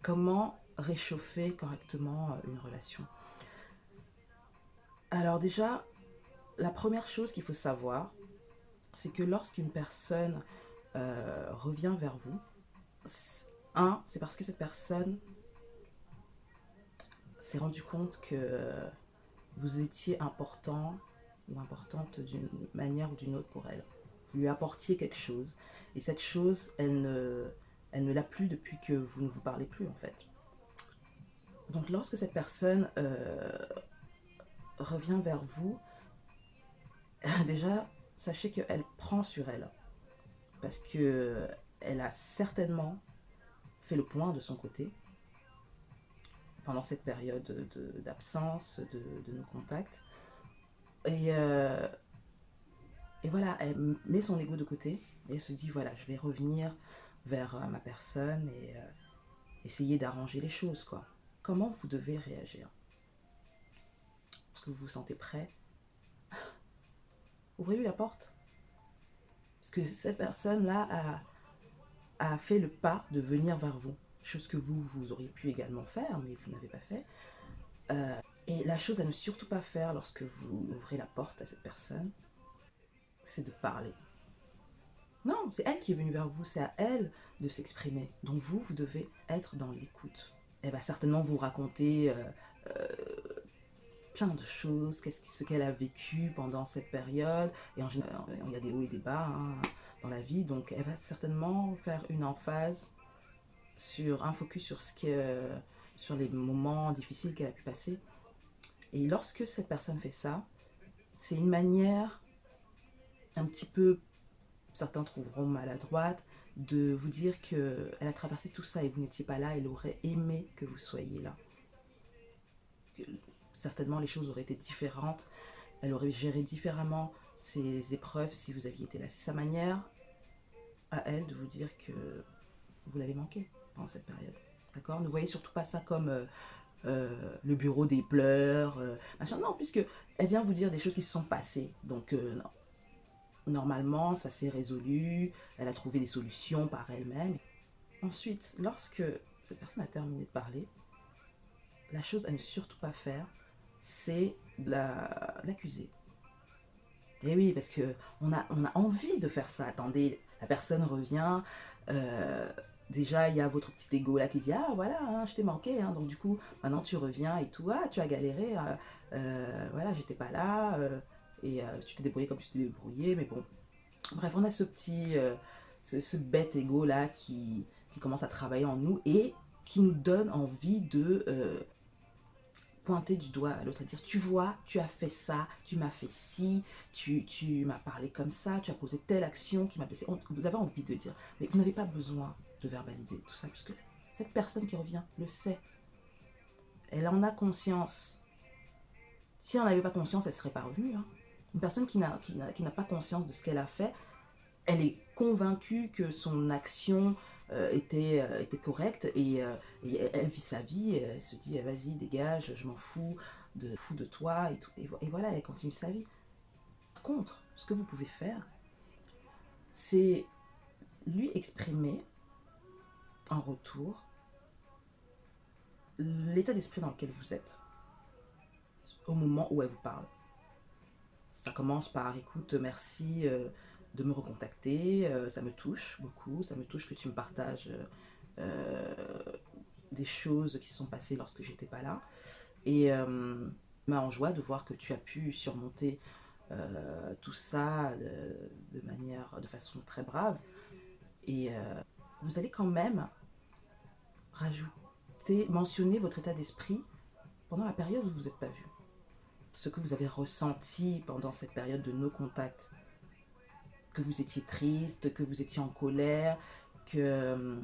Comment réchauffer correctement une relation? Alors déjà, la première chose qu'il faut savoir, c'est que lorsqu'une personne revient vers vous, c'est parce que cette personne s'est rendu compte que vous étiez important ou importante d'une manière ou d'une autre pour elle. Vous lui apportiez quelque chose. Et cette chose, elle ne l'a plus depuis que vous ne vous parlez plus, en fait. Donc lorsque cette personne revient vers vous, déjà, sachez qu'elle prend sur elle. Parce que elle a certainement fait le point de son côté pendant cette période d'absence de nos contacts. Et, euh, et voilà, elle met son ego de côté et elle se dit voilà, je vais revenir vers ma personne et essayer d'arranger les choses, quoi. Comment vous devez réagir? Est-ce que vous vous sentez prêt? Ouvrez-lui la porte. Parce que cette personne-là a fait le pas de venir vers vous. Chose que vous auriez pu également faire, mais vous n'avez pas fait. Et la chose à ne surtout pas faire lorsque vous ouvrez la porte à cette personne, c'est de parler. Non, c'est elle qui est venue vers vous, c'est à elle de s'exprimer. Donc vous, vous devez être dans l'écoute. Elle va certainement vous raconter plein de choses, ce qu'elle a vécu pendant cette période. Et en général, il y a des hauts et des bas hein, dans la vie. Donc elle va certainement faire une emphase sur un focus sur sur les moments difficiles qu'elle a pu passer. Et lorsque cette personne fait ça, c'est une manière un petit peu, certains trouveront maladroite, de vous dire qu'elle a traversé tout ça et vous n'étiez pas là, elle aurait aimé que vous soyez là. Que certainement les choses auraient été différentes, elle aurait géré différemment ses épreuves si vous aviez été là. C'est sa manière à elle de vous dire que vous l'avez manqué pendant cette période. D'accord? Ne voyez surtout pas ça comme le bureau des pleurs, machin. Non, puisque elle vient vous dire des choses qui se sont passées. Donc, non. Normalement, ça s'est résolu. Elle a trouvé des solutions par elle-même. Ensuite, lorsque cette personne a terminé de parler, la chose à ne surtout pas faire, c'est l'accuser. Et oui, parce que on a envie de faire ça. Attendez, la personne revient. euh, Déjà, il y a votre petit ego là qui dit ah voilà, hein, je t'ai manqué, hein, donc du coup, maintenant tu reviens et tout. Ah, tu as galéré. Voilà, j'étais pas là. Et tu t'es débrouillé comme tu t'es débrouillé. Mais bon, bref, on a ce bête ego là qui commence à travailler en nous et qui nous donne envie de pointer du doigt à l'autre et dire tu vois, tu as fait ça, tu m'as fait ci, tu m'as parlé comme ça, tu as posé telle action qui m'a blessé. Vous avez envie de le dire, mais vous n'avez pas besoin de verbaliser tout ça puisque cette personne qui revient le sait. Elle en a conscience. Si elle n'en avait pas conscience, elle ne serait pas revenue. Hein. Une personne qui n'a pas conscience de ce qu'elle a fait, elle est convaincue que son action était correcte et elle vit sa vie, elle se dit vas-y dégage, je m'en fous de toi et, tout, et voilà, elle continue sa vie. Par contre, ce que vous pouvez faire, c'est lui exprimer en retour l'état d'esprit dans lequel vous êtes au moment où elle vous parle. Ça commence par écoute, merci de me recontacter, ça me touche beaucoup, ça me touche que tu me partages des choses qui se sont passées lorsque j'étais pas là. Et m'a en joie de voir que tu as pu surmonter tout ça de façon très brave. Et vous allez quand même rajouter, mentionner votre état d'esprit pendant la période où vous n'êtes pas vu. Ce que vous avez ressenti pendant cette période de no contact, que vous étiez triste, que vous étiez en colère, que,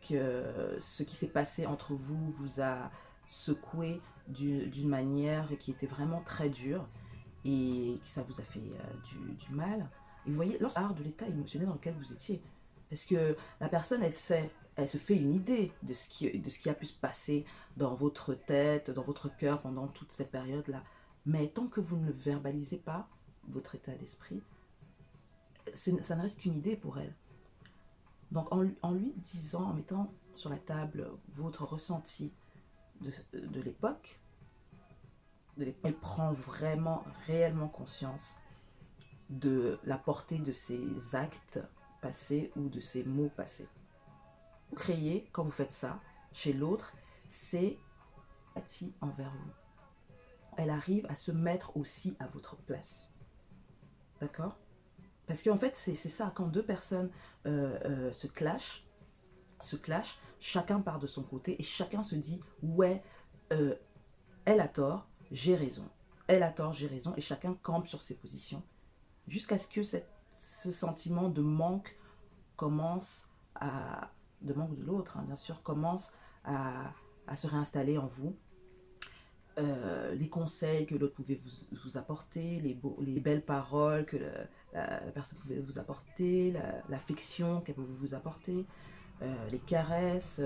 que ce qui s'est passé entre vous vous a secoué d'une manière qui était vraiment très dure et que ça vous a fait du mal. Et vous voyez, lorsque de l'état émotionnel dans lequel vous étiez, parce que la personne, elle sait, elle se fait une idée de ce qui a pu se passer dans votre tête, dans votre cœur pendant toute cette période-là. Mais tant que vous ne verbalisez pas votre état d'esprit, ça ne reste qu'une idée pour elle. Donc en lui disant, en mettant sur la table votre ressenti de l'époque. Elle prend vraiment, réellement conscience de la portée de ses actes passés ou de ses mots passés. Vous créez, quand vous faites ça, chez l'autre, c'est empathie envers vous. Elle arrive à se mettre aussi à votre place. D'accord? Parce qu'en fait, c'est ça, quand deux personnes se clashent, chacun part de son côté et chacun se dit, ouais, elle a tort, j'ai raison. Elle a tort, j'ai raison, et chacun campe sur ses positions. Jusqu'à ce que ce sentiment de manque commence à, de manque de l'autre, hein, bien sûr, commence à se réinstaller en vous. Les conseils que l'autre pouvait vous apporter, les belles paroles que la personne pouvait vous apporter, l'affection qu'elle pouvait vous apporter, les caresses,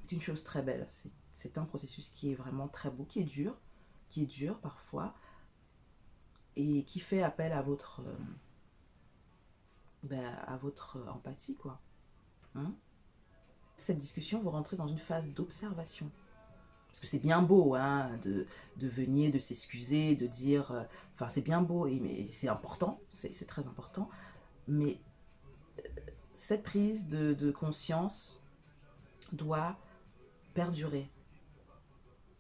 c'est une chose très belle. C'est un processus qui est vraiment très beau, qui est dur parfois, et qui fait appel à votre empathie, quoi. Hein? Cette discussion, vous rentrez dans une phase d'observation. Parce que c'est bien beau, hein, de venir, de s'excuser, de dire... Enfin, c'est bien beau, mais c'est important, c'est très important. Mais cette prise de conscience doit perdurer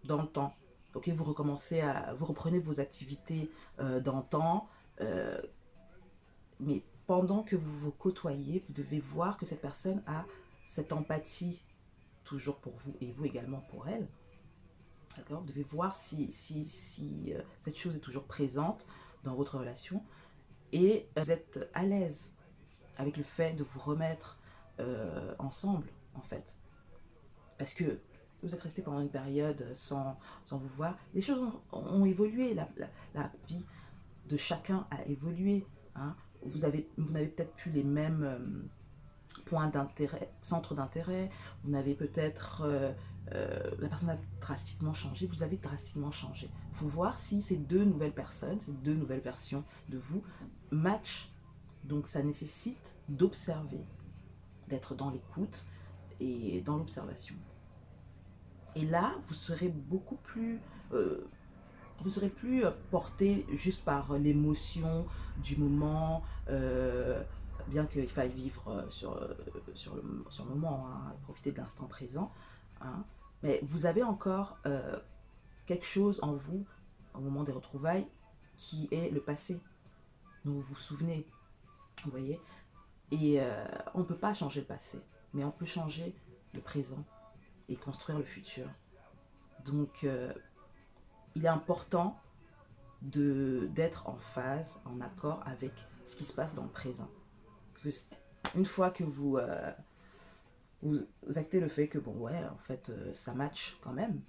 dans le temps. Ok, vous reprenez vos activités d'antan, mais pendant que vous vous côtoyez, vous devez voir que cette personne a cette empathie toujours pour vous et vous également pour elle. D'accord? Vous devez voir si cette chose est toujours présente dans votre relation et vous êtes à l'aise avec le fait de vous remettre ensemble, en fait. Parce que vous êtes resté pendant une période sans vous voir. Les choses ont évolué, la vie de chacun a évolué. Hein. Vous n'avez peut-être plus les mêmes points d'intérêt, centres d'intérêt. Vous n'avez peut-être... la personne a drastiquement changé, vous avez drastiquement changé. Il faut voir si ces deux nouvelles personnes, ces deux nouvelles versions de vous matchent. Donc ça nécessite d'observer, d'être dans l'écoute et dans l'observation. Et là, vous serez beaucoup plus... vous serez plus porté juste par l'émotion du moment, bien qu'il faille vivre sur le moment, hein, profiter de l'instant présent. Hein, mais vous avez encore quelque chose en vous, au moment des retrouvailles, qui est le passé, dont vous vous souvenez. Vous voyez? Et on ne peut pas changer le passé, mais on peut changer le présent et construire le futur. Donc, il est important d'être en phase, en accord avec ce qui se passe dans le présent. Une fois que vous actez le fait que, bon, ouais, en fait, ça match quand même.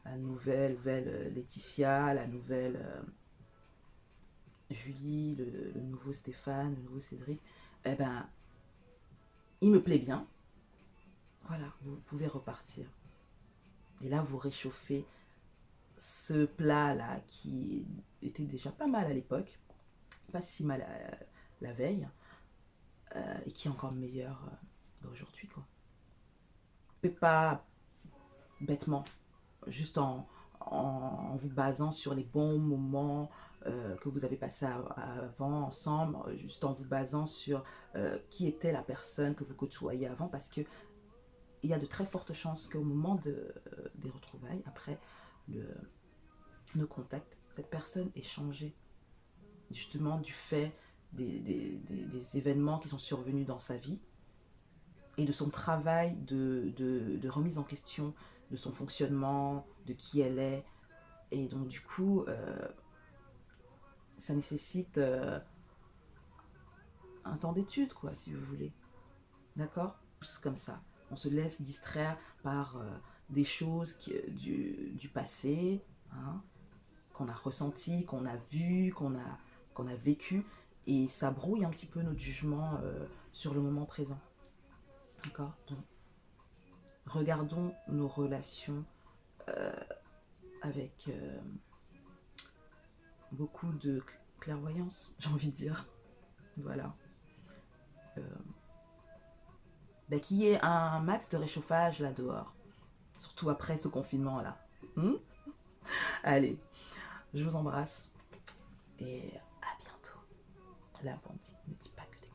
La nouvelle Laetitia, la nouvelle Julie, le nouveau Stéphane, le nouveau Cédric, eh ben, il me plaît bien. Voilà, vous pouvez repartir. Et là, vous réchauffez ce plat-là qui était déjà pas mal à l'époque, pas si mal la veille, et qui est encore meilleur aujourd'hui, quoi. Et pas bêtement, juste en vous basant sur les bons moments que vous avez passés avant ensemble, juste en vous basant sur qui était la personne que vous côtoyez avant, parce que il y a de très fortes chances qu'au moment des retrouvailles, après le contact, cette personne ait changé, justement du fait des événements qui sont survenus dans sa vie et de son travail de remise en question de son fonctionnement, de qui elle est. Et donc du coup, ça nécessite un temps d'étude, quoi, si vous voulez. D'accord? C'est comme ça. On se laisse distraire par des choses du passé, hein, qu'on a ressenti, qu'on a vu, qu'on a vécu, et ça brouille un petit peu notre jugement sur le moment présent. D'accord? Donc, regardons nos relations avec beaucoup de clairvoyance, j'ai envie de dire. Voilà. ben, qu'il y ait un max de réchauffage là dehors. Surtout après ce confinement-là. Allez, je vous embrasse et à bientôt. La bandit ne dit pas que des